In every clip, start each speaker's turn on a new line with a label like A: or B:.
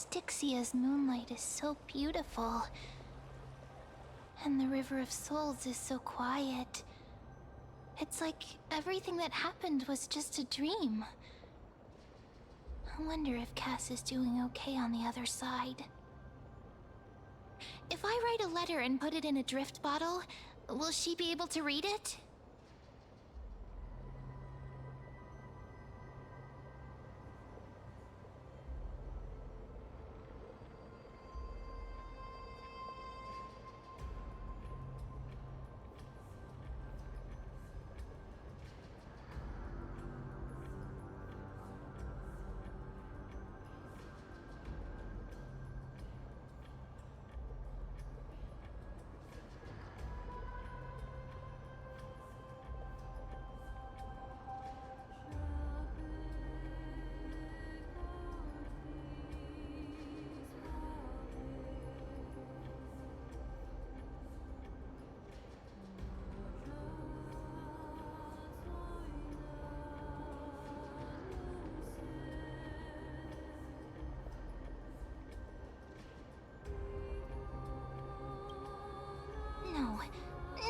A: Styxia's moonlight is so beautiful. And the River of Souls is so quiet. It's like everything that happened was just a dream. I wonder if Cass is doing okay on the other side. If I write a letter and put it in a drift bottle, will she be able to read it?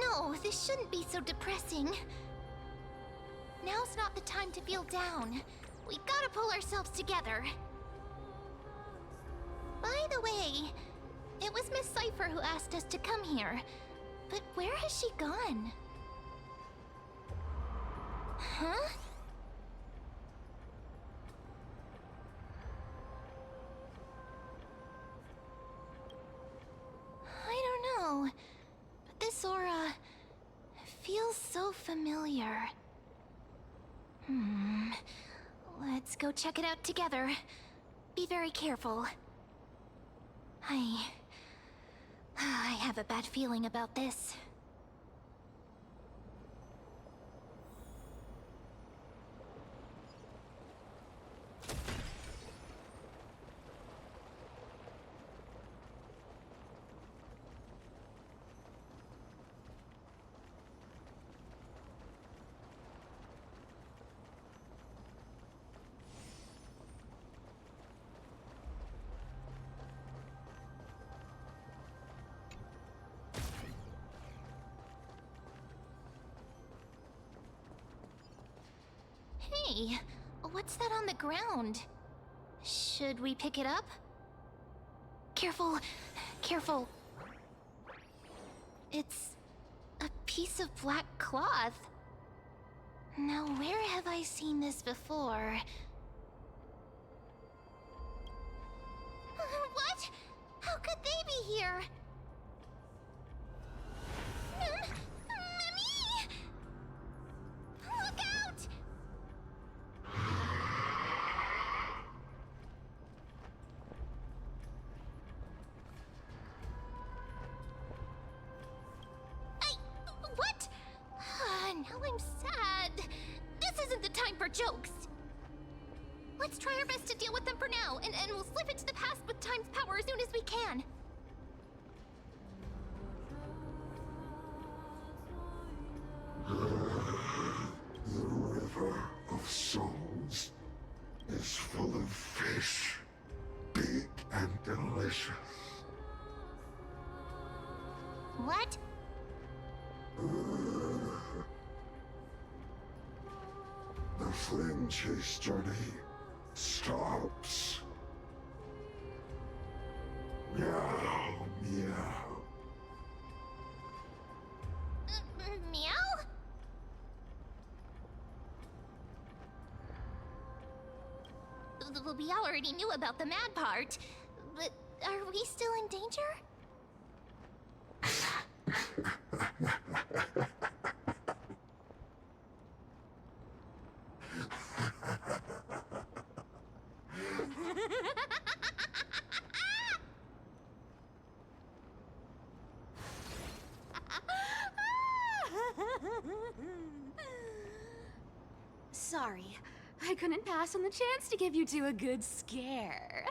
A: No, this shouldn't be so depressing. Now's not the time to feel down. We gotta pull ourselves together. By the way, it was Miss Cypher who asked us to come here. But where has she gone? Huh? I don't know. But this aura feels so familiar. Let's go check it out together. Be very careful. I have a bad feeling about this. Hey, what's that on the ground? Should we pick it up? Careful, careful. It's a piece of black cloth. Now, where have I seen this before? What? How could they be here? Mummy! Look out! What? Now I'm sad. This isn't the time for jokes. Let's try our best to deal with them for now, and we'll slip into the past with time's power as soon as we can.
B: The River of Souls is full of fish, big and delicious.
A: What?
B: The flame chase journey stops. Meow, meow.
A: Meow? We already knew about the mad part, but are we still in danger?
C: Sorry, I couldn't pass on the chance to give you two a good scare.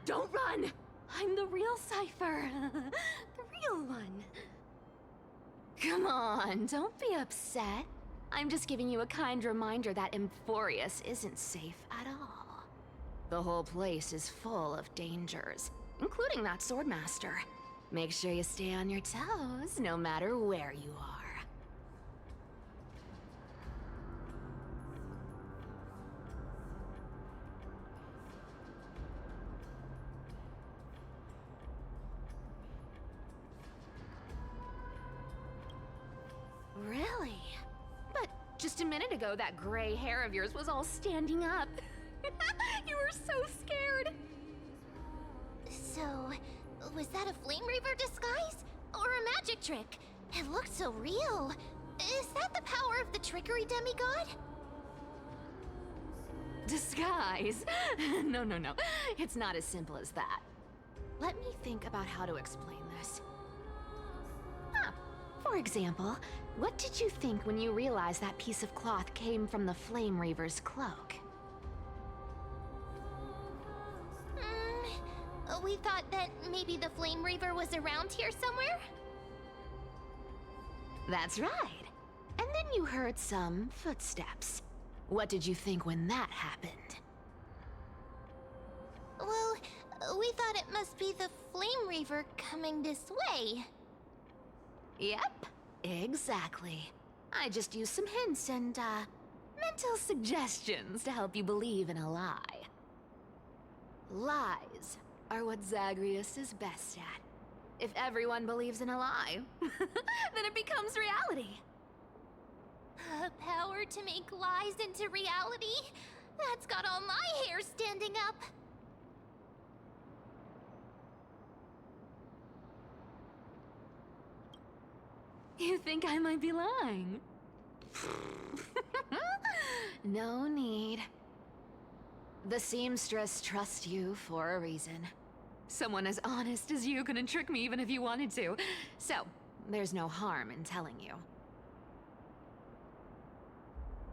C: Don't run! I'm the real Cypher. The real one. Come on, don't be upset. I'm just giving you a kind reminder that Emphorius isn't safe at all. The whole place is full of dangers, including that Swordmaster. Make sure you stay on your toes, no matter where you are. Really? But just a minute ago, that gray hair of yours was all standing up. You were so scared.
A: So, was that a Flame Reaver disguise? Or a magic trick? It looked so real. Is that the power of the trickery demigod?
C: Disguise? No, no, no. It's not as simple as that. Let me think about how to explain this. For example, what did you think when you realized that piece of cloth came from the Flame Reaver's cloak?
A: We thought that maybe the Flame Reaver was around here somewhere?
C: That's right. And then you heard some footsteps. What did you think when that happened?
A: Well, we thought it must be the Flame Reaver coming this way.
C: Yep, exactly. I just used some hints and, mental suggestions to help you believe in a lie. Lies are what Zagreus is best at. If everyone believes in a lie, then it becomes reality.
A: Power to make lies into reality? That's got all my hair standing up.
C: You think I might be lying? No need. The seamstress trusts you for a reason. Someone as honest as you couldn't trick me even if you wanted to. So, there's no harm in telling you.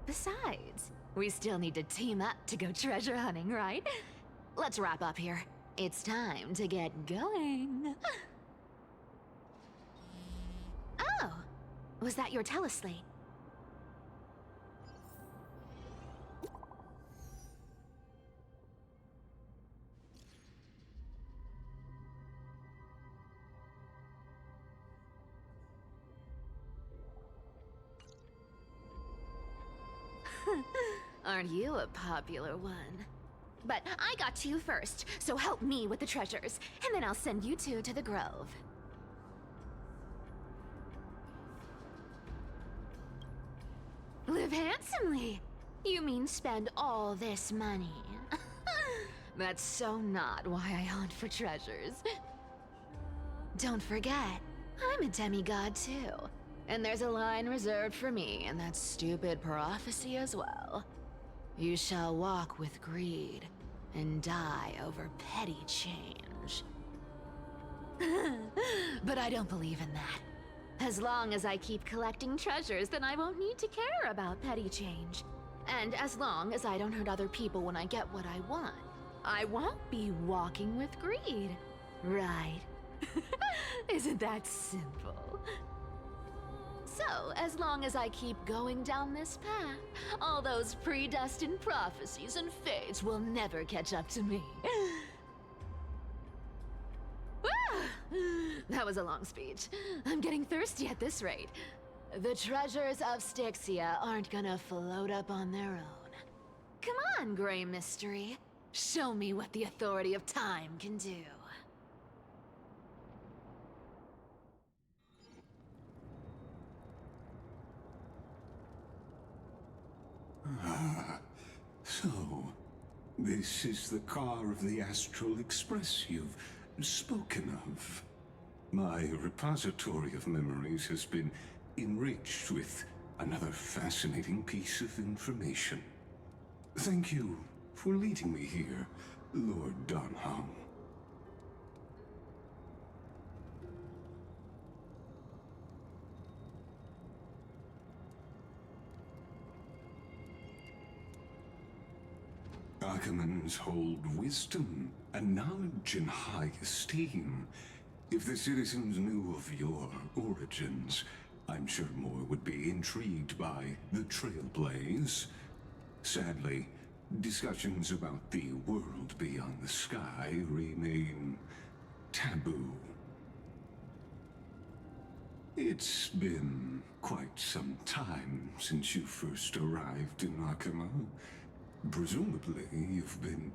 C: Besides, we still need to team up to go treasure hunting, right? Let's wrap up here. It's time to get going. Oh, was that your teleslate? Aren't you a popular one? But I got to you first, so help me with the treasures, and then I'll send you two to the grove. Live handsomely. You mean spend all this money? That's so not why I hunt for treasures. Don't forget, I'm a demigod too. And there's a line reserved for me in that stupid prophecy as well. You shall walk with greed and die over petty change. But I don't believe in that. As long as I keep collecting treasures, then I won't need to care about petty change. And as long as I don't hurt other people when I get what I want, I won't be walking with greed. Right? Isn't that simple? So, as long as I keep going down this path, all those predestined prophecies and fates will never catch up to me. That was a long speech. I'm getting thirsty at this rate. The treasures of Styxia aren't gonna float up on their own. Come on, Gray Mystery. Show me what the authority of time can do.
B: So, this is the car of the Astral Express you've spoken of. My repository of memories has been enriched with another fascinating piece of information. Thank you for leading me here, Lord Donham. Ackermans hold wisdom and knowledge in high esteem. If the citizens knew of your origins, I'm sure more would be intrigued by the Trailblaze. Sadly, discussions about the world beyond the sky remain taboo. It's been quite some time since you first arrived in Akama. Presumably, you've been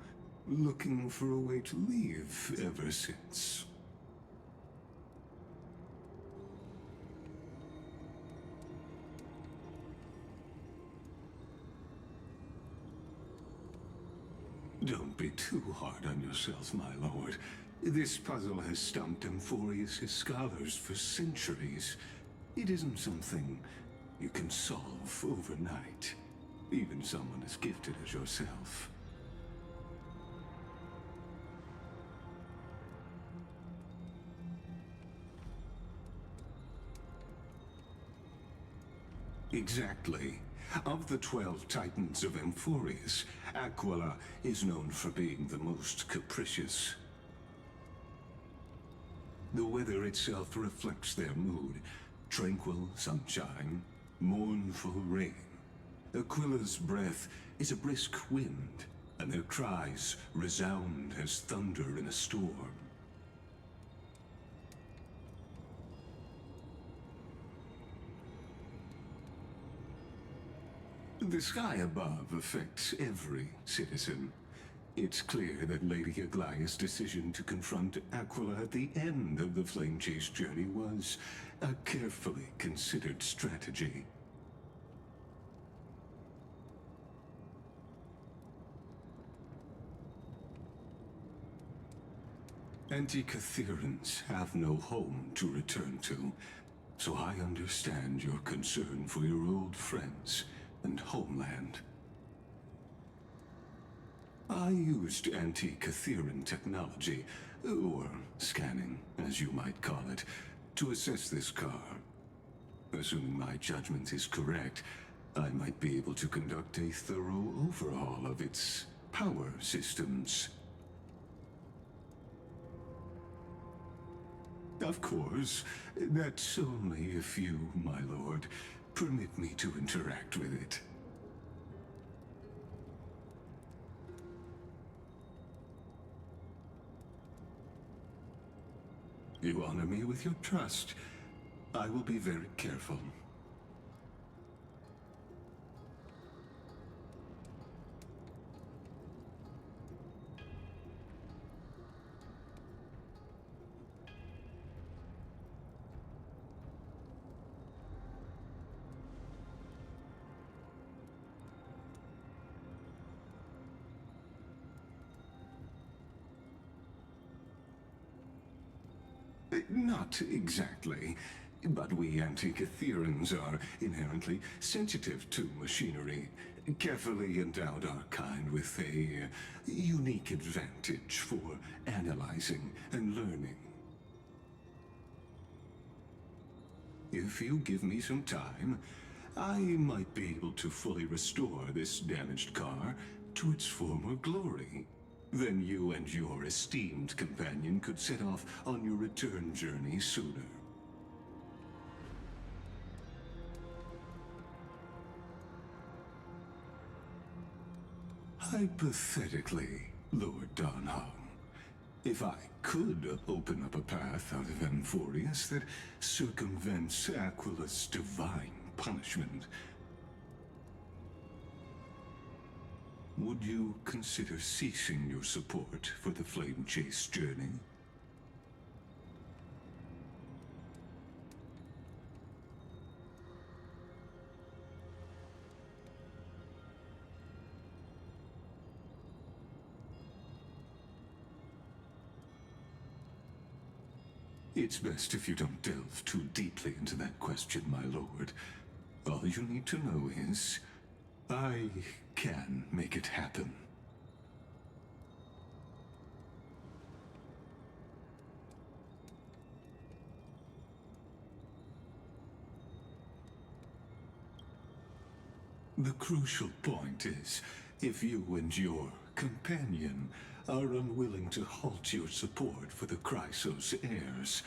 B: looking for a way to leave ever since. Don't be too hard on yourself, my lord. This puzzle has stumped Amphorius' scholars for centuries. It isn't something you can solve overnight, even someone as gifted as yourself. Exactly. Of the 12 titans of Amphorius, Aquila is known for being the most capricious. The weather itself reflects their mood. Tranquil sunshine, mournful rain. Aquila's breath is a brisk wind, and their cries resound as thunder in a storm. The sky above affects every citizen. It's clear that Lady Aglaya's decision to confront Aquila at the end of the Flame Chase journey was a carefully considered strategy. Anti-Catherians have no home to return to, so I understand your concern for your old friends and homeland. I used anti-Catherian technology, or scanning, as you might call it, to assess this car. Assuming my judgment is correct, I might be able to conduct a thorough overhaul of its power systems. Of course, that's only if you, my lord, permit me to interact with it. You honor me with your trust. I will be very careful. Not exactly, but we anti-Catherians are inherently sensitive to machinery. Carefully endowed our kind with a unique advantage for analyzing and learning. If you give me some time, I might be able to fully restore this damaged car to its former glory. Then you and your esteemed companion could set off on your return journey sooner. Hypothetically, Lord Donholm, if I could open up a path out of Amphorius that circumvents Aquila's divine punishment, would you consider ceasing your support for the Flame Chase journey? It's best if you don't delve too deeply into that question, my lord. All you need to know is, I can make it happen. The crucial point is, if you and your companion are unwilling to halt your support for the Chrysos heirs,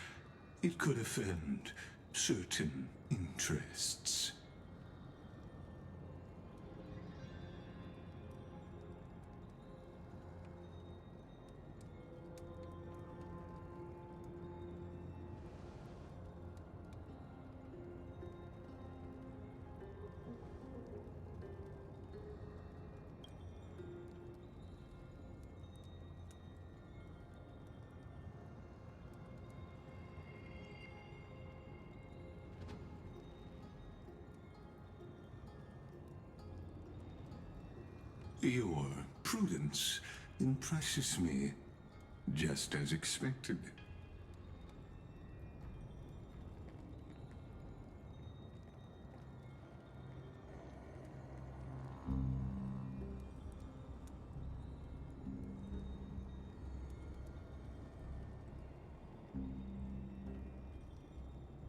B: it could offend certain interests. Your prudence impresses me, just as expected.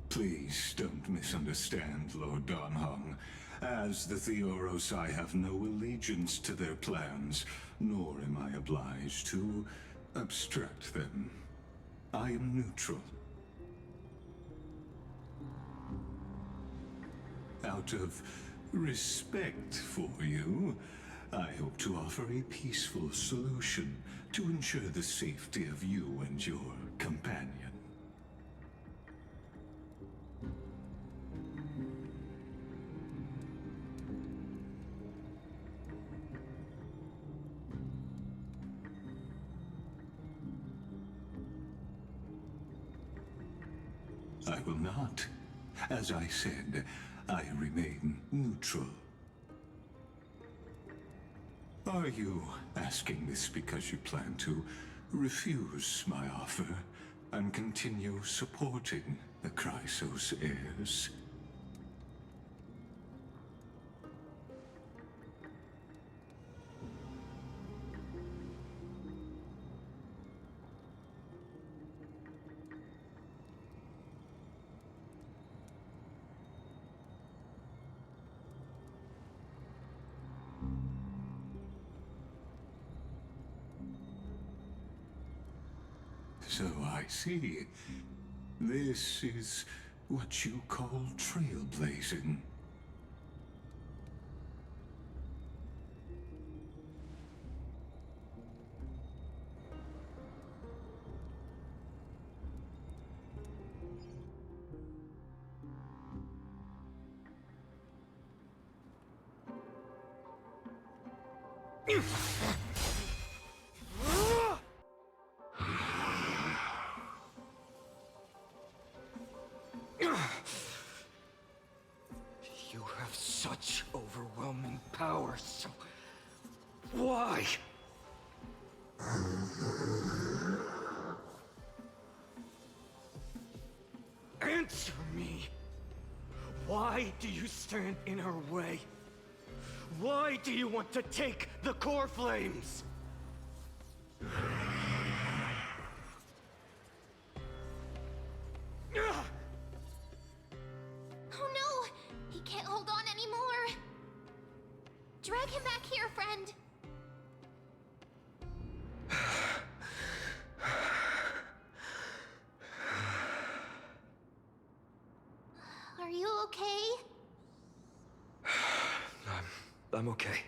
B: Please don't misunderstand, Lord Donhong. As the Theoros, I have no allegiance to their plans, nor am I obliged to obstruct them. I am neutral. Out of respect for you, I hope to offer a peaceful solution to ensure the safety of you and your companion. I will not. As I said, I remain neutral. Are you asking this because you plan to refuse my offer and continue supporting the Chrysos heirs? So I see. This is what you call trailblazing.
D: You have such overwhelming power, so why? Answer me! Why do you stand in her way? Why do you want to take the core flames?
A: Oh no! He can't hold on anymore! Drag him back here, friend! Are you okay?
D: I'm okay.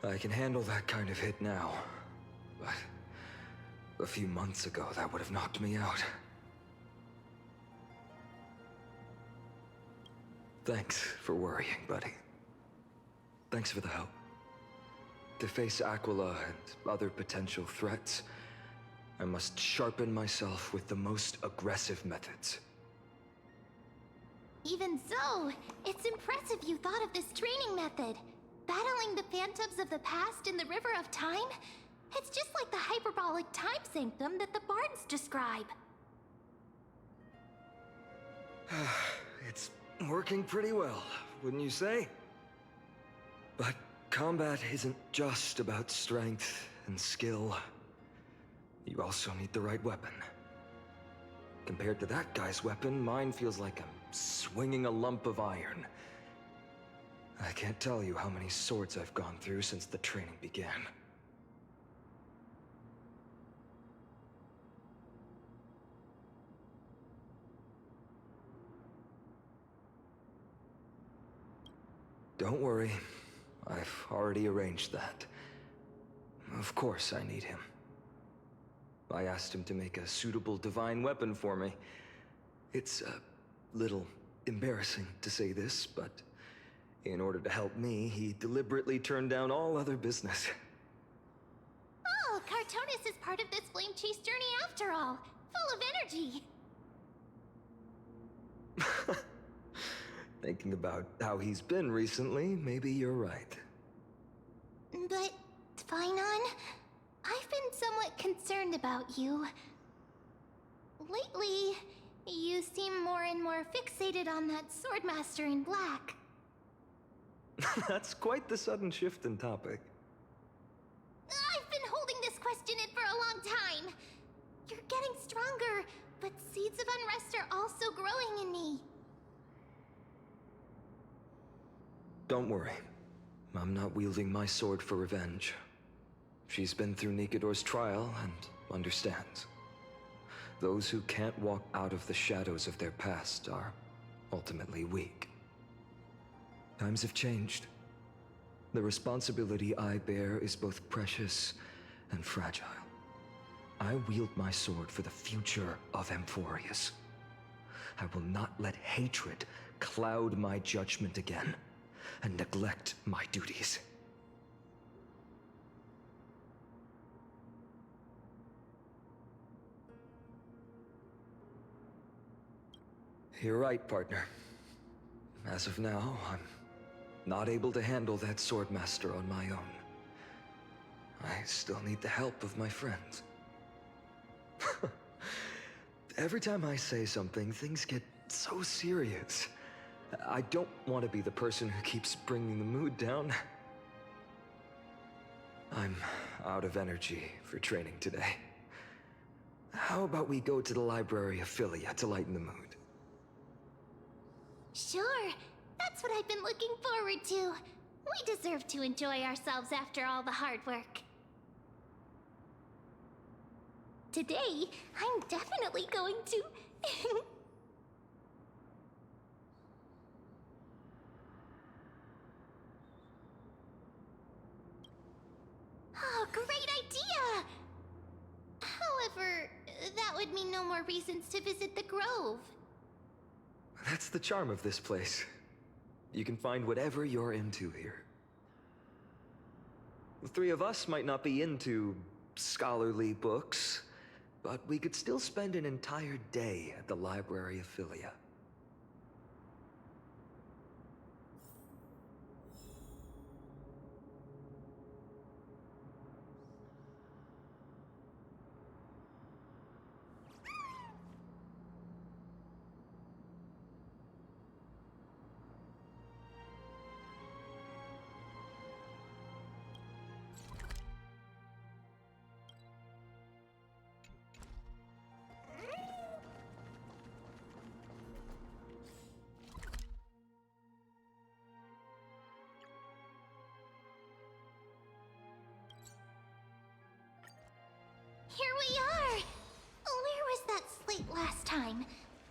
D: I can handle that kind of hit now. But a few months ago, that would have knocked me out. Thanks for worrying, buddy. Thanks for the help. To face Aquila and other potential threats, I must sharpen myself with the most aggressive methods.
A: Even so, it's impressive you thought of this training method. Battling the phantoms of the past in the River of Time? It's just like the hyperbolic time sanctum that the bards describe.
D: It's working pretty well, wouldn't you say? But combat isn't just about strength and skill. You also need the right weapon. Compared to that guy's weapon, mine feels like I'm swinging a lump of iron. I can't tell you how many swords I've gone through since the training began. Don't worry. I've already arranged that. Of course I need him. I asked him to make a suitable divine weapon for me. It's a little embarrassing to say this, but in order to help me, he deliberately turned down all other business.
A: Oh, Cartonis is part of this flame chase journey after all. Full of energy.
D: Thinking about how he's been recently, maybe you're right.
A: But, Finon, I've been somewhat concerned about you. Lately, you seem more and more fixated on that Swordmaster in black.
D: That's quite the sudden shift in topic.
A: I've been holding this question in for a long time. You're getting stronger, but seeds of unrest are also growing in me.
D: Don't worry. I'm not wielding my sword for revenge. She's been through Nikador's trial and understands. Those who can't walk out of the shadows of their past are ultimately weak. Times have changed. The responsibility I bear is both precious and fragile. I wield my sword for the future of Amphorius. I will not let hatred cloud my judgment again and neglect my duties. You're right, partner. As of now, I'm not able to handle that Swordmaster on my own. I still need the help of my friends. Every time I say something, things get so serious. I don't want to be the person who keeps bringing the mood down. I'm out of energy for training today. How about we go to the Library of Philia to lighten the mood?
A: Sure, that's what I've been looking forward to. We deserve to enjoy ourselves after all the hard work. Today, I'm definitely going to... Oh, great idea! However, that would mean no more reasons to visit the Grove.
D: That's the charm of this place. You can find whatever you're into here. The three of us might not be into scholarly books, but we could still spend an entire day at the Library of Philia.
A: Here we are! Where was that slate last time?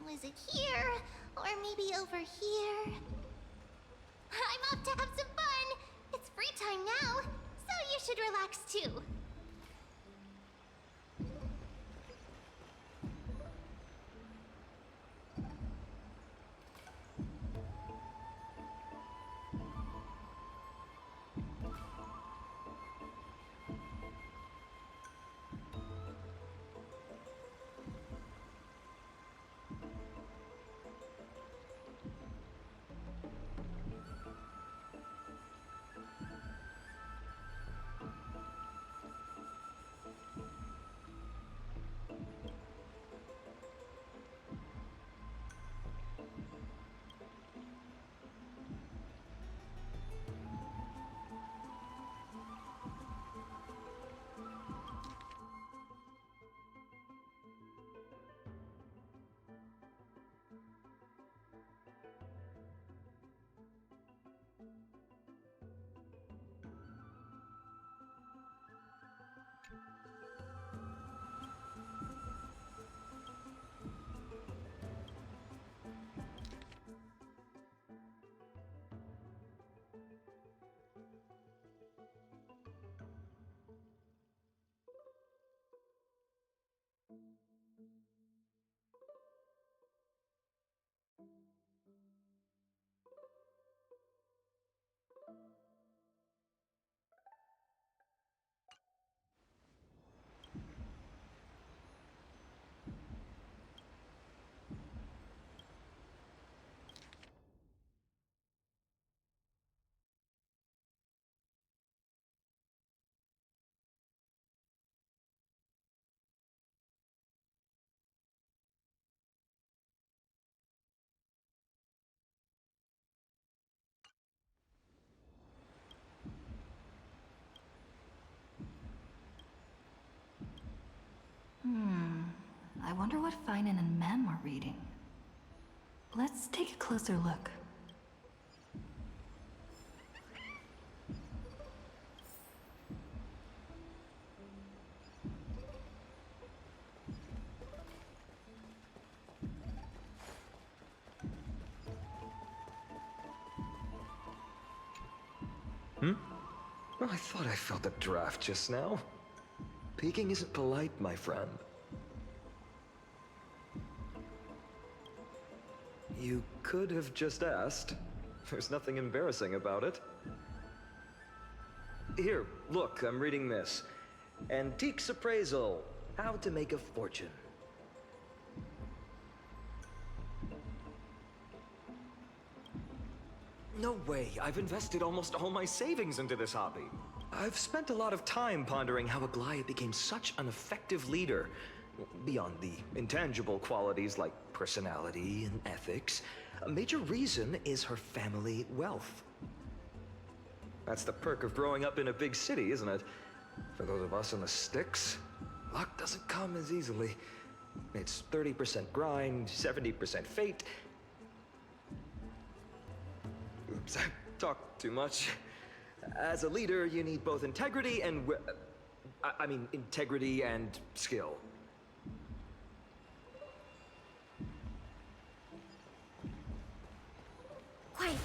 A: Was it here? Or maybe over here? I'm off to have some fun! It's free time now, so you should relax too.
E: I wonder what Finan and Mem are reading. Let's take a closer look.
D: Well, I thought I felt a draft just now. Peeking isn't polite, my friend. You could have just asked. There's nothing embarrassing about it. Here, look, I'm reading this. Antiques Appraisal. How to Make a Fortune. No way, I've invested almost all my savings into this hobby. I've spent a lot of time pondering how Aglaia became such an effective leader. Beyond the intangible qualities like personality and ethics, a major reason is her family wealth. That's the perk of growing up in a big city, isn't it? For those of us in the sticks, luck doesn't come as easily. It's 30% grind, 70% fate. Oops, I talked too much. As a leader, you need both integrity and integrity and skill.
A: Quietly.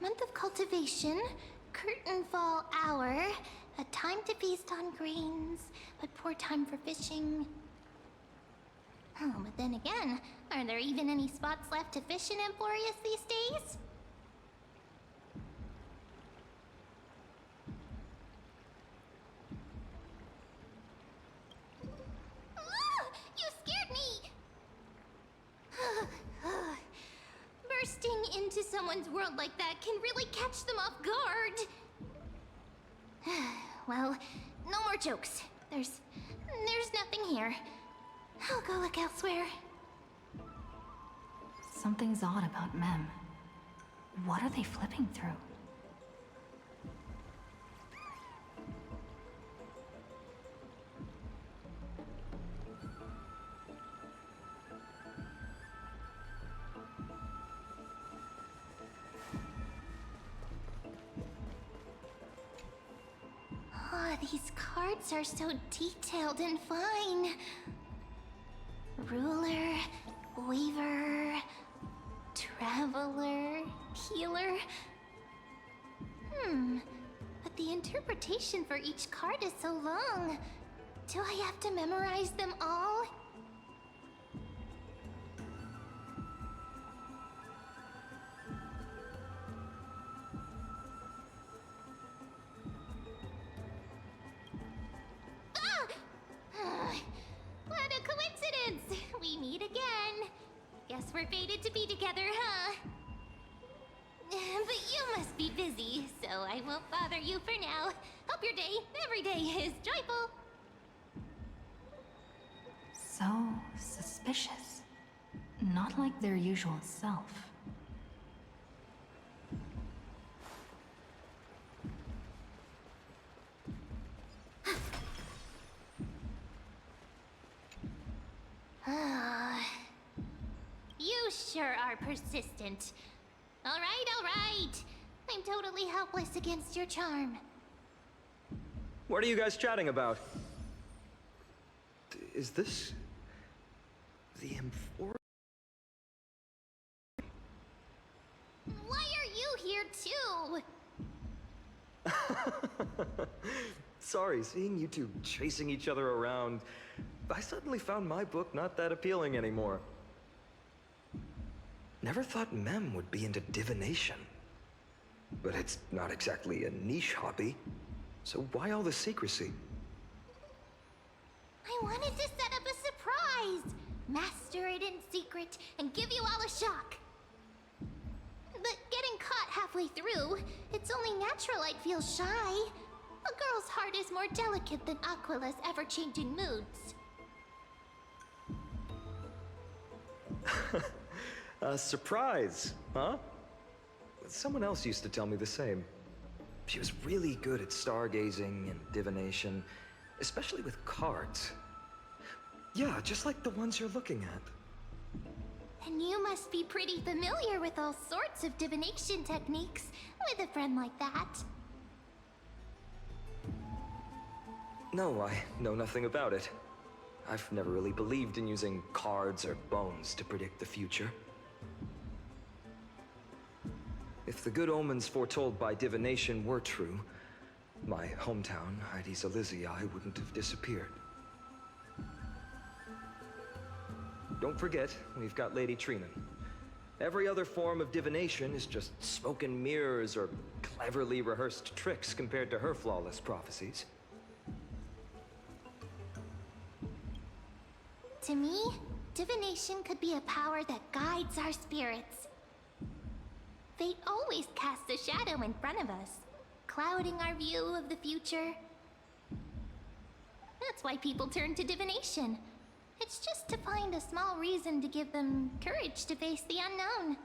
A: Month of cultivation, curtain fall hour, a time to feast on grains, but poor time for fishing. Oh, but then again, are there even any spots left to fish in Emporius these days? Ah, you scared me! Bursting into someone's world like that can really catch them off guard. Well, no more jokes. There's nothing here. I'll go look elsewhere.
E: Something's odd about Mem. What are they flipping through?
A: Oh, these cards are so detailed and fine. Ruler, weaver, traveler, healer. But the interpretation for each card is so long. Do I have to memorize them all? What a coincidence! We meet again. Guess we're fated to be together, huh? But you must be busy, so I won't bother you for now. Hope your day, every day, is joyful.
E: So suspicious. Not like their usual self.
A: You sure are persistent. All right. I'm totally helpless against your charm.
D: What are you guys chatting about? Is this... the Emporium?
A: Why are you here too?
D: Sorry, seeing you two chasing each other around, I suddenly found my book not that appealing anymore. Never thought Mem would be into divination. But it's not exactly a niche hobby, so why all the secrecy?
A: I wanted to set up a surprise! Master it in secret and give you all a shock. But getting caught halfway through, it's only natural I'd feel shy. A girl's heart is more delicate than Aquila's ever-changing moods.
D: A surprise, huh? Someone else used to tell me the same. She was really good at stargazing and divination, especially with cards. Yeah, just like the ones you're looking at.
A: And you must be pretty familiar with all sorts of divination techniques with a friend like that.
D: No, I know nothing about it. I've never really believed in using cards or bones to predict the future. If the good omens foretold by divination were true, my hometown, Heidi's Elysiae, wouldn't have disappeared. Don't forget, we've got Lady Trinan. Every other form of divination is just smoke and mirrors or cleverly rehearsed tricks compared to her flawless prophecies.
A: To me, divination could be a power that guides our spirits. Fate always casts a shadow in front of us, clouding our view of the future. That's why people turn to divination. It's just to find a small reason to give them courage to face the unknown.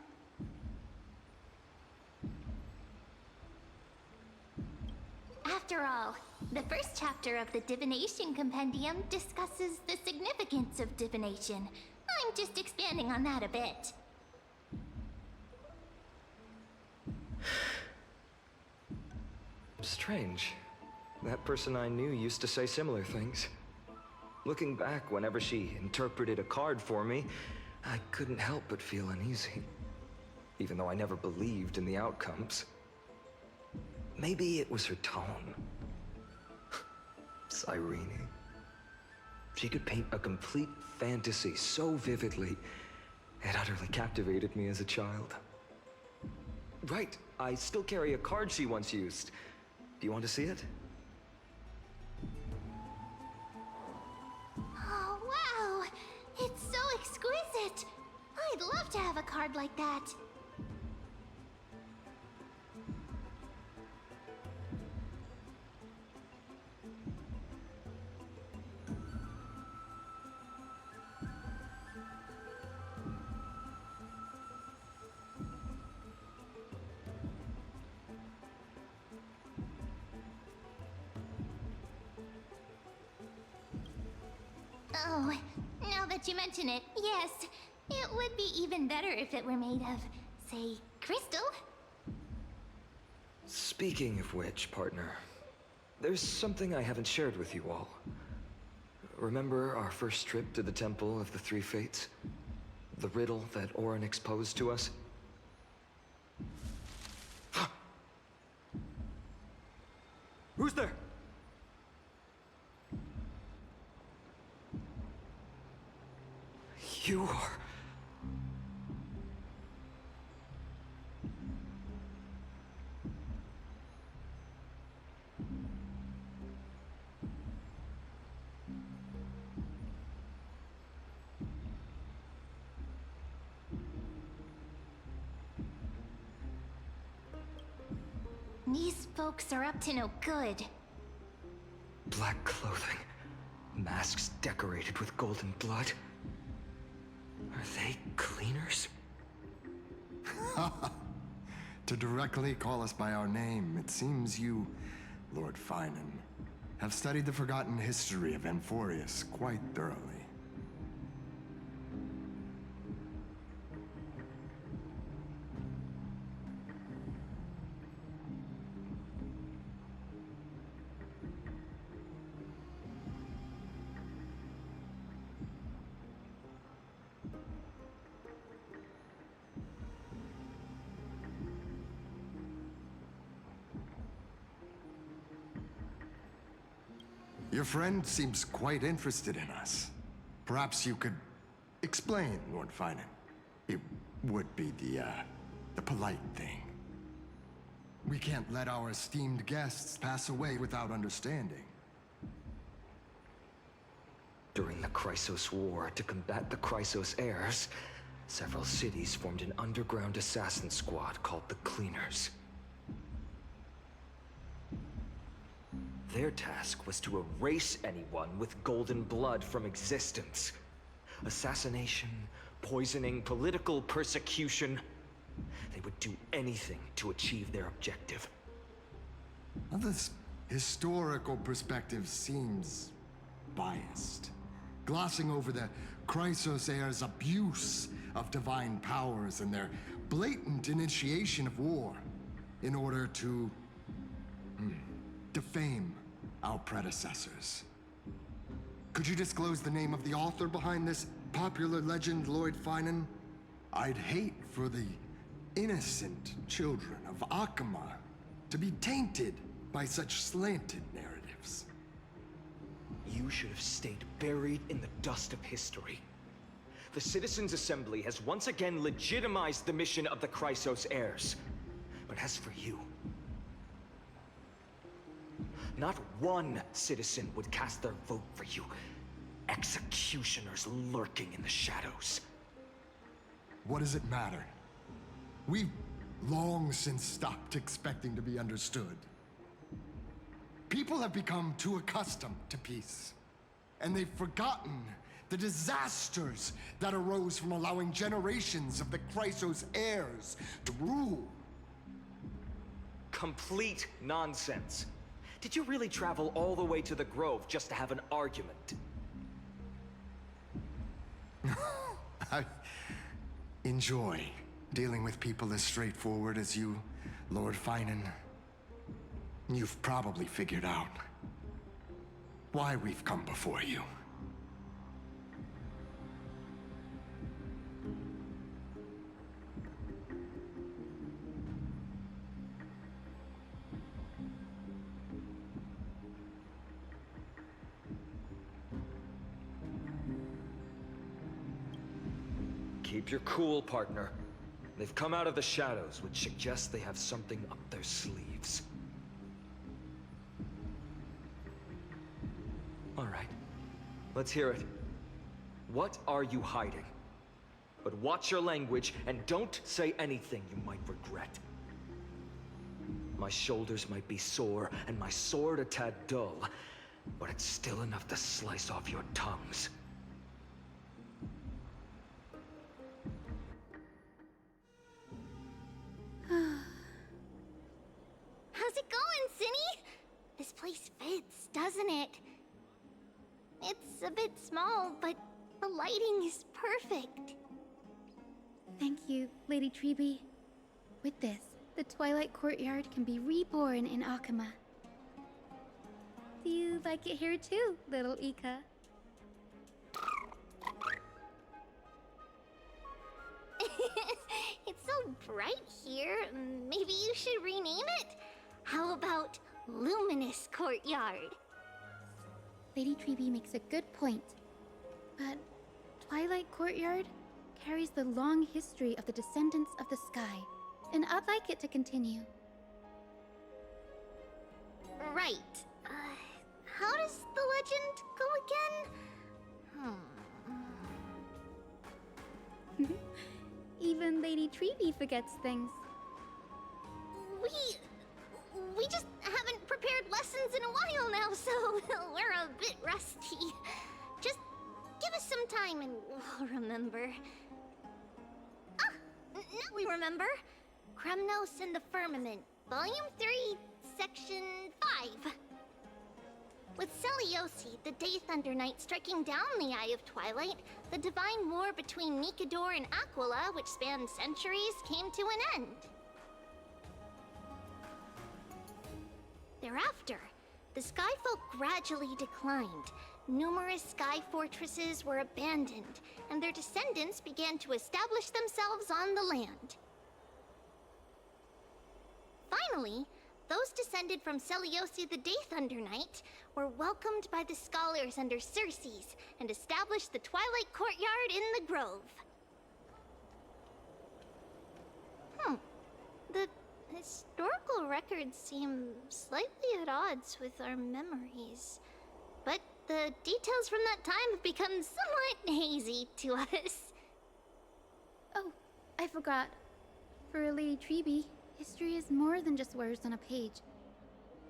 A: After all, the first chapter of the Divination Compendium discusses the significance of divination. I'm just expanding on that a bit.
D: Strange. That person I knew used to say similar things. Looking back, whenever she interpreted a card for me, I couldn't help but feel uneasy. Even though I never believed in the outcomes. Maybe it was her tone. Cyrene. She could paint a complete fantasy so vividly, it utterly captivated me as a child. Right, I still carry a card she once used. Do you want to see it?
A: Oh, wow! It's so exquisite! I'd love to have a card like that. Oh, now that you mention it, yes. It would be even better if it were made of, say, crystal.
D: Speaking of which, partner, there's something I haven't shared with you all. Remember our first trip to the Temple of the Three Fates? The riddle that Orynyx posed to us? Who's there? You are...
A: These folks are up to no good.
D: Black clothing. Masks decorated with golden blood. Are they cleaners?
F: To directly call us by our name, it seems you, Lord Finan, have studied the forgotten history of Amphorius quite thoroughly. Your friend seems quite interested in us. Perhaps you could explain, Lord Finan. It would be the polite thing. We can't let our esteemed guests pass away without understanding.
D: During the Chrysos War, to combat the Chrysos heirs, several cities formed an underground assassin squad called the Cleaners. Their task was to erase anyone with golden blood from existence. Assassination, poisoning, political persecution. They would do anything to achieve their objective.
F: Well, this historical perspective seems biased, glossing over the Chrysos heirs' abuse of divine powers and their blatant initiation of war in order to defame our predecessors. Could you disclose the name of the author behind this popular legend, Lord Finan? I'd hate for the innocent children of Akama to be tainted by such slanted narratives.
D: You should have stayed buried in the dust of history. The Citizens' Assembly has once again legitimized the mission of the Chrysos heirs. But as for you, not one citizen would cast their vote for you. Executioners lurking in the shadows.
F: What does it matter? We've long since stopped expecting to be understood. People have become too accustomed to peace, and they've forgotten the disasters that arose from allowing generations of the Chrysos heirs to rule.
D: Complete nonsense. Did you really travel all the way to the Grove just to have an argument?
F: I enjoy dealing with people as straightforward as you, Lord Finan. You've probably figured out why we've come before you.
D: Keep your cool, partner. They've come out of the shadows, which suggests they have something up their sleeves. All right, let's hear it. What are you hiding? But watch your language and don't say anything you might regret. My shoulders might be sore and my sword a tad dull, but it's still enough to slice off your tongues.
A: How's it going, Cinny? This place fits, doesn't it? It's a bit small, but the lighting is perfect.
G: Thank you, Lady Treby. With this, the Twilight Courtyard can be reborn in Akama. Do you like it here too, little Ika?
A: It's so bright here, maybe you should rename it? How about Luminous Courtyard?
G: Lady Treby makes a good point. But Twilight Courtyard carries the long history of the descendants of the sky, and I'd like it to continue.
A: Right. How does the legend go again?
G: Even Lady Treby forgets things.
A: We just haven't prepared lessons in a while now, so we're a bit rusty. Just give us some time and we'll remember. Ah! Now we remember. Kremnos and the Firmament, Volume 3, Section 5. With Seliosi, the Day Thunder Knight, striking down the Eye of Twilight, the divine war between Nikador and Aquila, which spanned centuries, came to an end. Thereafter, the Skyfolk gradually declined. Numerous sky fortresses were abandoned, and their descendants began to establish themselves on the land. Finally, those descended from Seliosi the Day Thunder Knight were welcomed by the scholars under Circes and established the Twilight Courtyard in the Grove. The historical records seem slightly at odds with our memories, but the details from that time have become somewhat hazy to us.
G: Oh, I forgot. For Lady Treby, history is more than just words on a page.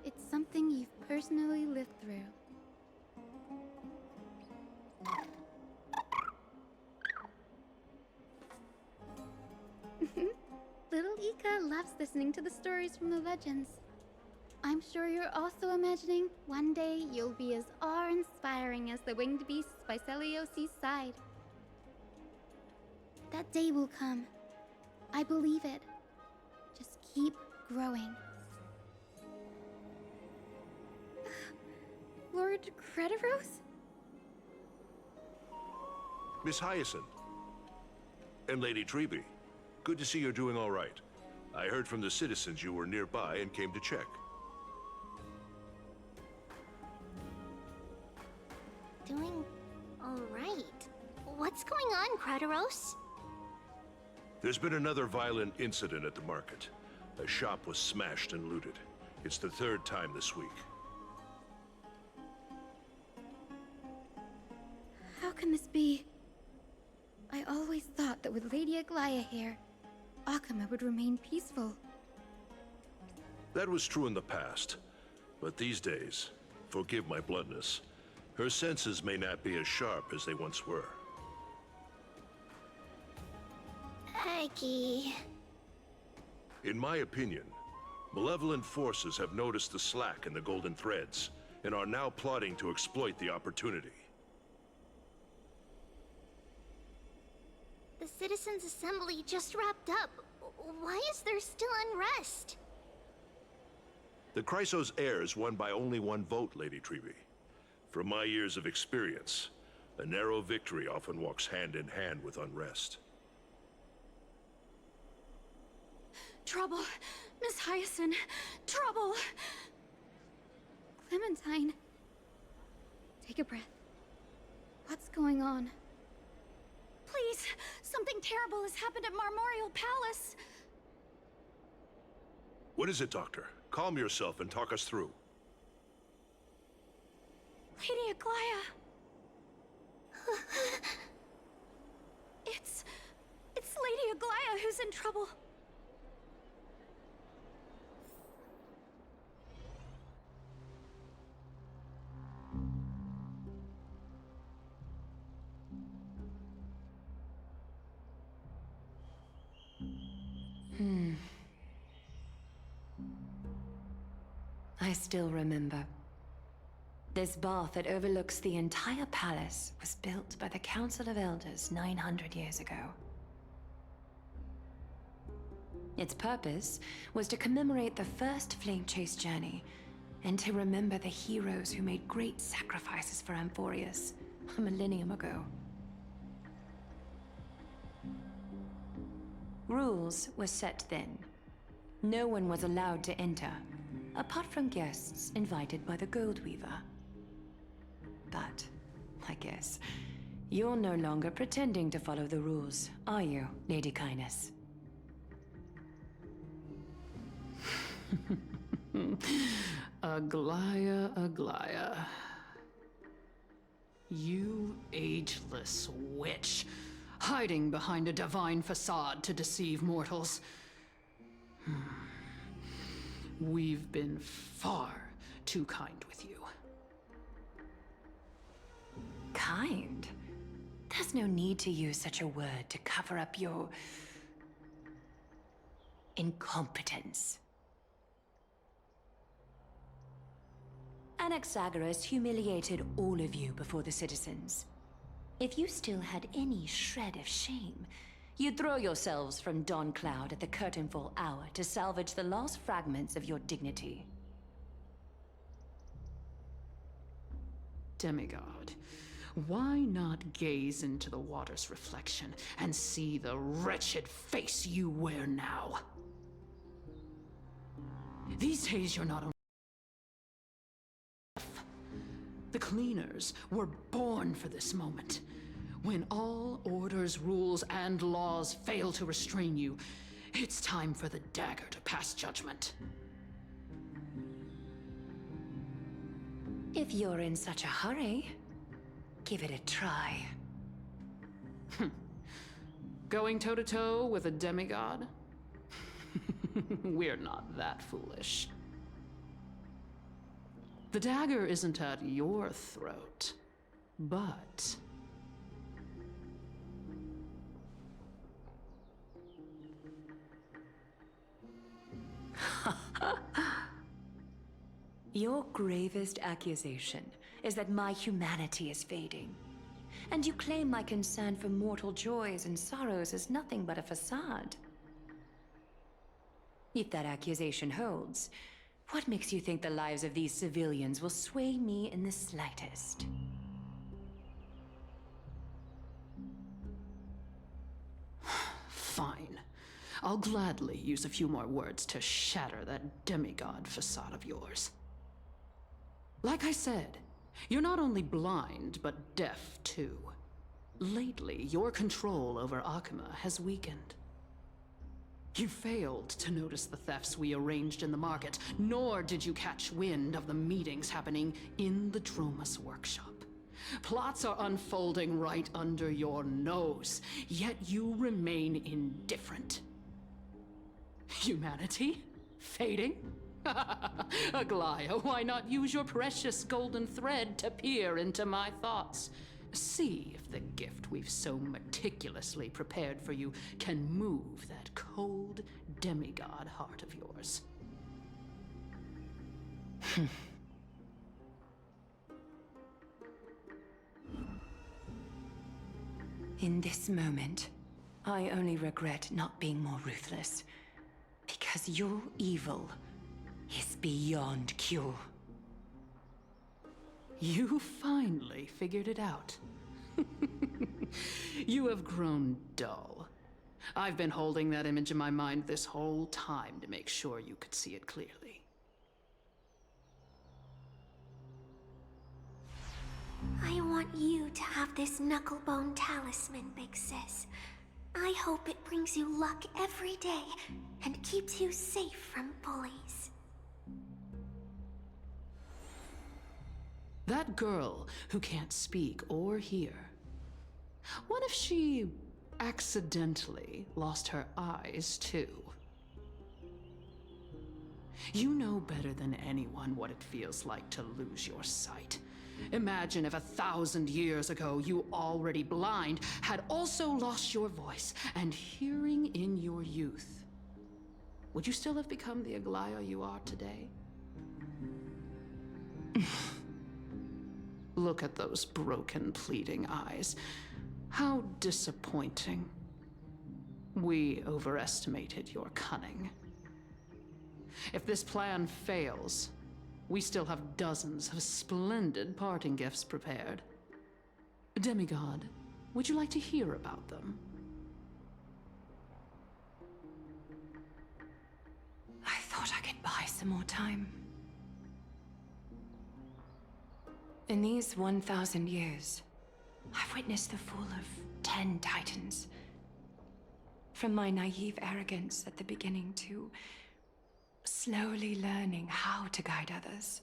G: It's something you've personally lived through. Micah loves listening to the stories from the legends. I'm sure you're also imagining one day you'll be as awe-inspiring as the winged beasts by Celiosi's side. That day will come. I believe it. Just keep growing. Lord Crediros?
H: Miss Hyacinth. And Lady Treby. Good to see you're doing all right. I heard from the citizens you were nearby and came to check.
A: Doing all right. What's going on, Crediros?
H: There's been another violent incident at the market. A shop was smashed and looted. It's the third time this week.
G: How can this be? I always thought that with Lady Aglaya here, Akama would remain peaceful.
H: That was true in the past. But these days, forgive my bluntness, her senses may not be as sharp as they once were.
A: Aggie.
H: In my opinion, malevolent forces have noticed the slack in the Golden Threads and are now plotting to exploit the opportunity.
A: The Citizens' Assembly just wrapped up. Why is there still unrest?
H: The Chrysos heirs won by only one vote, Lady Treby. From my years of experience, a narrow victory often walks hand in hand with unrest.
E: Trouble! Miss Hyacinth! Trouble!
G: Clementine. Take a breath. What's going on?
E: Please! Something terrible has happened at Marmorial Palace!
H: What is it, Doctor? Calm yourself and talk us through.
E: Lady Aglaya! It's Lady Aglaya who's in trouble.
I: I still remember. This bath that overlooks the entire palace was built by the Council of Elders 900 years ago. Its purpose was to commemorate the first flame chase journey, and to remember the heroes who made great sacrifices for Amphorius a millennium ago. Rules were set then. No one was allowed to enter, apart from guests invited by the Gold Weaver. But, I guess, you're no longer pretending to follow the rules, are you, Lady Kindness?
J: Aglaya, Aglaya. You ageless witch, hiding behind a divine facade to deceive mortals. We've been far too kind with you.
I: Kind? There's no need to use such a word to cover up your incompetence. Anaxagoras humiliated all of you before the citizens. If you still had any shred of shame, you'd throw yourselves from Dawn Cloud at the curtainfall hour to salvage the last fragments of your dignity.
J: Demigod, why not gaze into the water's reflection and see the wretched face you wear now? These days you're not only the cleaners were born for this moment. When all orders, rules, and laws fail to restrain you, it's time for the dagger to pass judgment.
I: If you're in such a hurry, give it a try.
J: Going toe-to-toe with a demigod? We're not that foolish. The dagger isn't at your throat, but...
I: Your gravest accusation is that my humanity is fading. And you claim my concern for mortal joys and sorrows is nothing but a facade. If that accusation holds, what makes you think the lives of these civilians will sway me in the slightest?
J: Fine. I'll gladly use a few more words to shatter that demigod facade of yours. Like I said, you're not only blind, but deaf too. Lately, your control over Akuma has weakened. You failed to notice the thefts we arranged in the market, nor did you catch wind of the meetings happening in the Dromus workshop. Plots are unfolding right under your nose, yet you remain indifferent. Humanity? Fading? Aglaya, why not use your precious golden thread to peer into my thoughts? See if the gift we've so meticulously prepared for you can move that cold demigod heart of yours.
I: In this moment, I only regret not being more ruthless. Because your evil is beyond cure.
J: You finally figured it out. You have grown dull. I've been holding that image in my mind this whole time to make sure you could see it clearly.
K: I want you to have this knucklebone talisman, Big Sis. I hope it brings you luck every day and keeps you safe from bullies.
J: That girl who can't speak or hear. What if she accidentally lost her eyes too? You know better than anyone what it feels like to lose your sight. Imagine if 1,000 years ago you, already blind, had also lost your voice and hearing in your youth. Would you still have become the Aglaya you are today? Look at those broken, pleading eyes. How disappointing. We overestimated your cunning. If this plan fails, we still have dozens of splendid parting gifts prepared. Demigod, would you like to hear about them?
I: I thought I could buy some more time. In these 1,000 years, I've witnessed the fall of 10 titans. From my naive arrogance at the beginning to slowly learning how to guide others.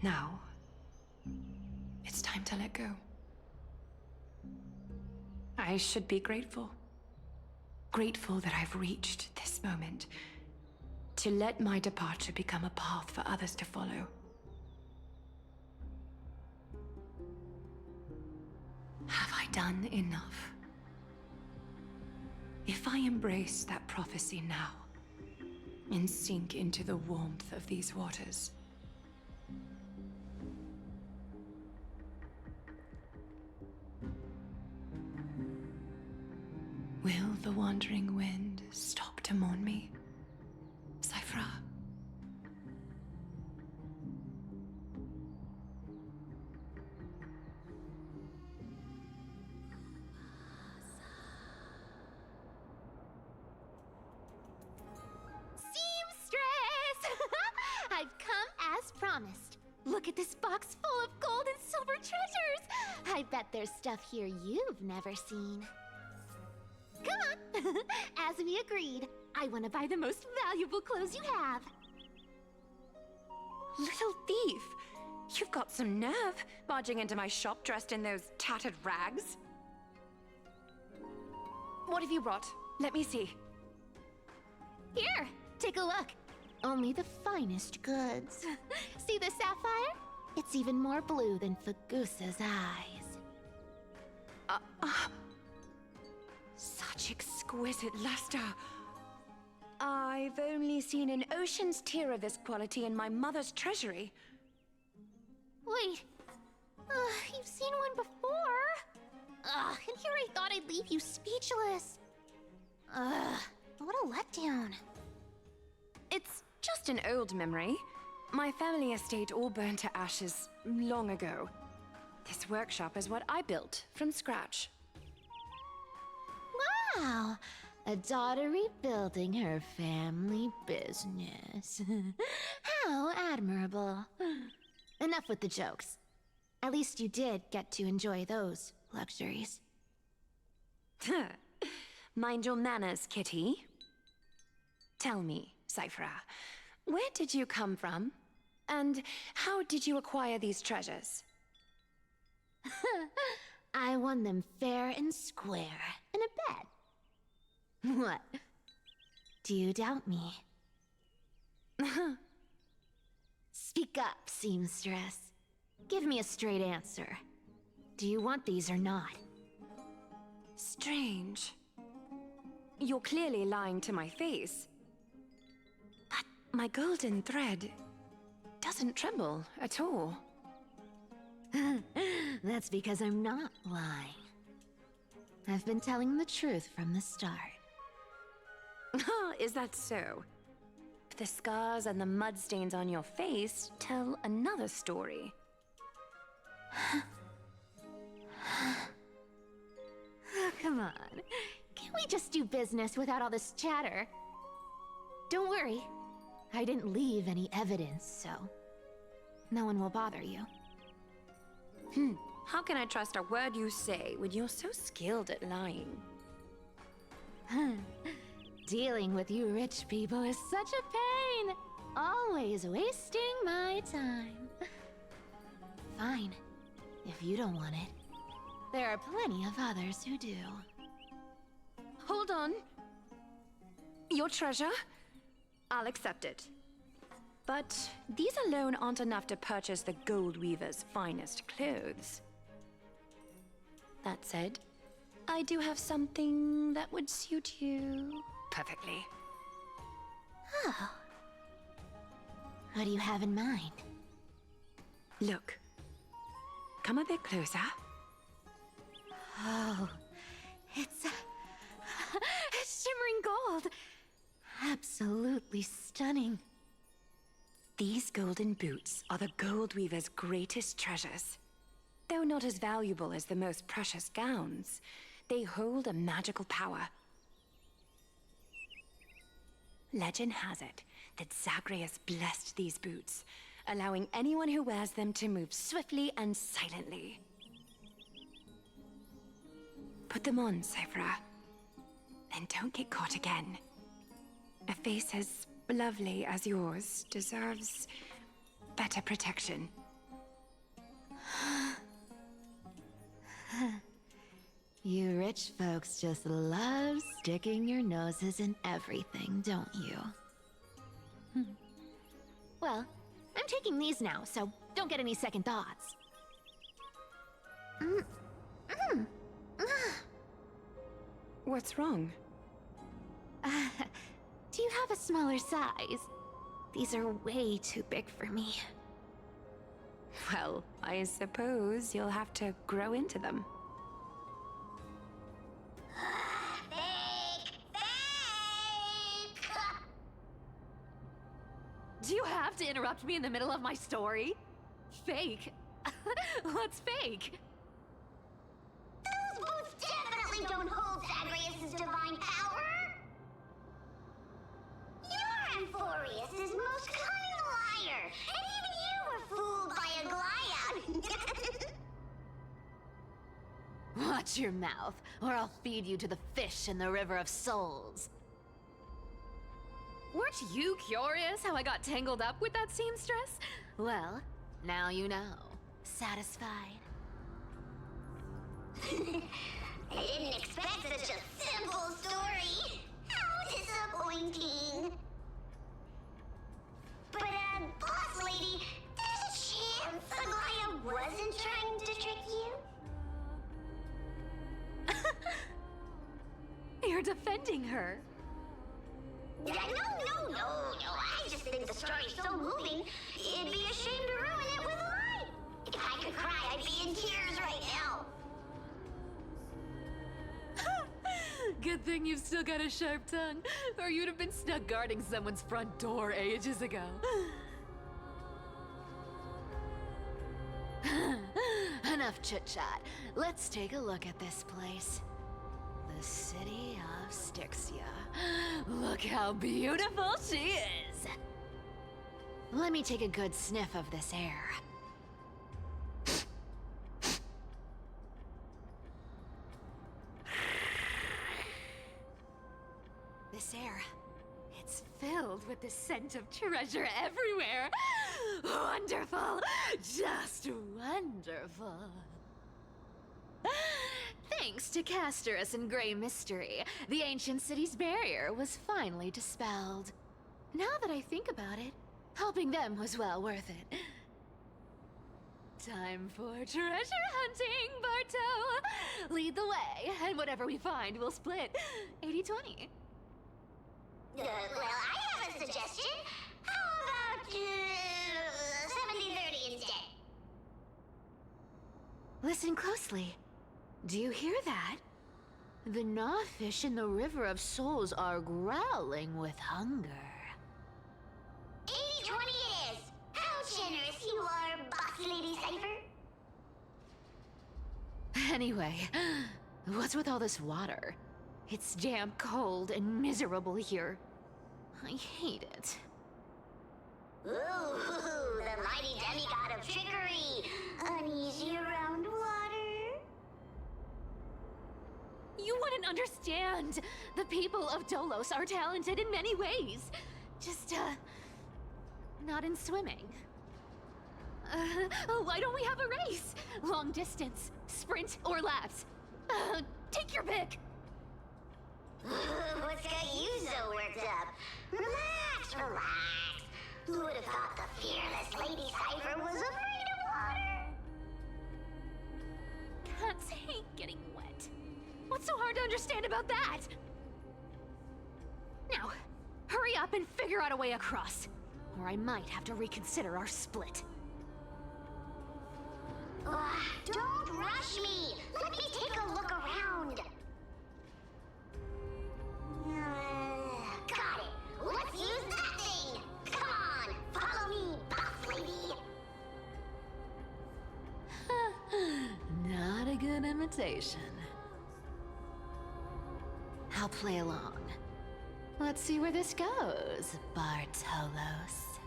I: Now, it's time to let go. I should be grateful. Grateful that I've reached this moment. To let my departure become a path for others to follow. Have I done enough? If I embrace that prophecy now, and sink into the warmth of these waters, will the wandering wind stop to mourn me, Cyphra?
A: I've come as promised. Look at this box full of gold and silver treasures. I bet there's stuff here you've never seen. Come on. As we agreed, I want to buy the most valuable clothes you have.
I: Little thief! You've got some nerve, barging into my shop dressed in those tattered rags. What have you brought? Let me see.
A: Here, take a look. Only the finest goods. See the sapphire? It's even more blue than Fagusa's eyes.
I: such exquisite luster. I've only seen an ocean's tear of this quality in my mother's treasury.
A: Wait. You've seen one before? And here I thought I'd leave you speechless. What a letdown.
I: It's just an old memory. My family estate all burned to ashes long ago. This workshop is what I built from scratch.
A: Wow. A daughter rebuilding her family business. How admirable. Enough with the jokes. At least you did get to enjoy those luxuries.
I: Mind your manners, Kitty. Tell me, Cyphra, where did you come from? And how did you acquire these treasures?
A: I won them fair and square in a bet. What? Do you doubt me? Speak up, seamstress. Give me a straight answer. Do you want these or not?
I: Strange. You're clearly lying to my face. But my golden thread doesn't tremble at all.
A: That's because I'm not lying. I've been telling the truth from the start.
I: Is that so? The scars and the mud stains on your face tell another story.
A: Oh, come on. Can't we just do business without all this chatter? Don't worry. I didn't leave any evidence, so no one will bother you.
I: How can I trust a word you say when you're so skilled at lying?
A: Dealing with you rich people is such a pain. Always wasting my time. Fine. If you don't want it, there are plenty of others who do.
I: Hold on. Your treasure? I'll accept it. But these alone aren't enough to purchase the Gold Weaver's finest clothes. That said, I do have something that would suit you perfectly.
A: Oh. What do you have in mind?
I: Look. Come a bit closer.
A: Oh, it's shimmering gold. Absolutely stunning.
I: These golden boots are the Gold Weaver's greatest treasures. Though not as valuable as the most precious gowns, they hold a magical power. Legend has it that Zagreus blessed these boots, allowing anyone who wears them to move swiftly and silently. Put them on, Cyphra. Then don't get caught again. A face as lovely as yours deserves better protection.
A: You rich folks just love sticking your noses in everything, don't you? Well, I'm taking these now, so don't get any second thoughts.
I: What's wrong?
A: Do you have a smaller size? These are way too big for me.
I: Well, I suppose you'll have to grow into them.
K: Fake! Fake!
C: Do you have to interrupt me in the middle of my story? Fake? What's fake?
K: Those boots definitely don't hold Zagreus' divine power! Your Amphorius is most cunning liar, and even you were fooled by a Glyad!
A: Watch your mouth, or I'll feed you to the fish in the River of Souls.
C: Weren't you curious how I got tangled up with that seamstress?
A: Well, now you know. Satisfied?
K: I didn't expect such a simple story. How disappointing. But, boss lady, there's a chance Aglaya wasn't trying to trick you?
I: You're
C: you're defending her.
K: No. I just think the story's so moving, it'd be a shame to ruin it with a lie. If I could cry, I'd be in tears right now.
C: Good thing you've still got a sharp tongue, or you'd have been stuck guarding someone's front door ages ago. Enough chit-chat. Let's take a look at this place. The city of Styxia. Look how beautiful she is! Let me take a good sniff of this air. This air, it's filled with the scent of treasure everywhere. Wonderful! Just wonderful. Thanks to Castorus and Grey Mystery, the ancient city's barrier was finally dispelled. Now that I think about it, helping them was well worth it. Time for treasure hunting, Barto! Lead the way, and whatever we find, we'll split 80-20.
K: Well, I have a suggestion. How about 70-30 instead?
C: Listen closely. Do you hear that? The gnawfish in the River of Souls are growling with hunger.
K: 80-20 it is. How generous you are, Boss Lady Cypher.
C: Anyway, what's with all this water? It's damp, cold, and miserable here. I hate it.
K: Ooh, the mighty demigod of trickery. Uneasy around water.
C: You wouldn't understand. The people of Dolos are talented in many ways. Just, not in swimming. Why don't we have a race? Long distance, sprint, or laps? Take your pick.
K: What's got you so worked up? Relax. Who would have thought the fearless Lady Cypher was afraid of water?
C: Cats hate getting wet. What's so hard to understand about that? Now, hurry up and figure out a way across, or I might have to reconsider our split.
K: Don't rush me! Let me take a look around! Got it! Let's use that thing! Come on! Follow me, boss lady!
C: Not a good imitation. I'll play along. Let's see where this goes, Bartolos.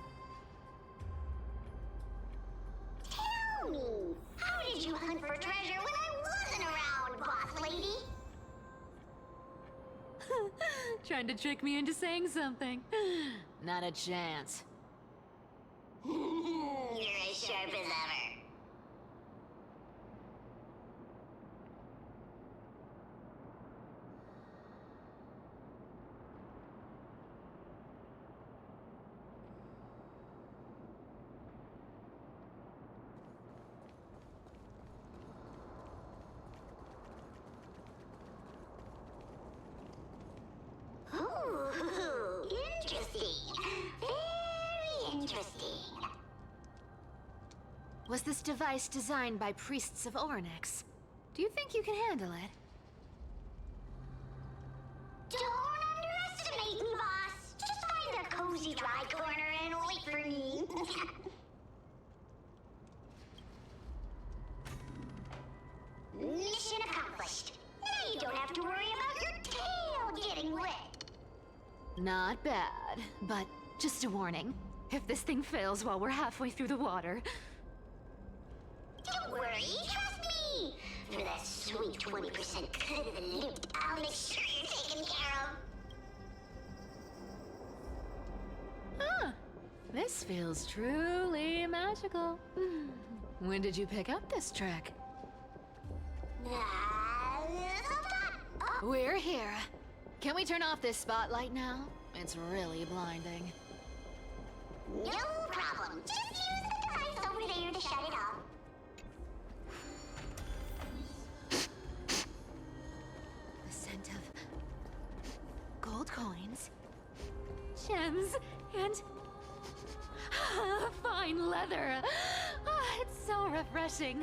K: Tell me, how did you hunt for treasure when I wasn't around, boss lady?
C: Trying to trick me into saying something. Not a chance.
K: You're as sharp as ever. Ooh, interesting. Very interesting.
C: Was this device designed by priests of Ornyx? Do you think you can handle it?
K: Don't underestimate me, boss. Just find a cozy dry corner and wait for me. Mission accomplished. Now you don't have to worry about your tail getting wet.
C: Not bad, but just a warning. If this thing fails while we're halfway through the water...
K: Don't worry, trust me. For that sweet 20% cut of the loot, I'll make sure you're taken care of.
C: Huh. This feels truly magical. When did you pick up this trick? We're here. Can we turn off this spotlight now? It's really blinding.
K: No problem. Just use the device over there to shut it off.
C: The scent of gems and fine leather. It's so refreshing.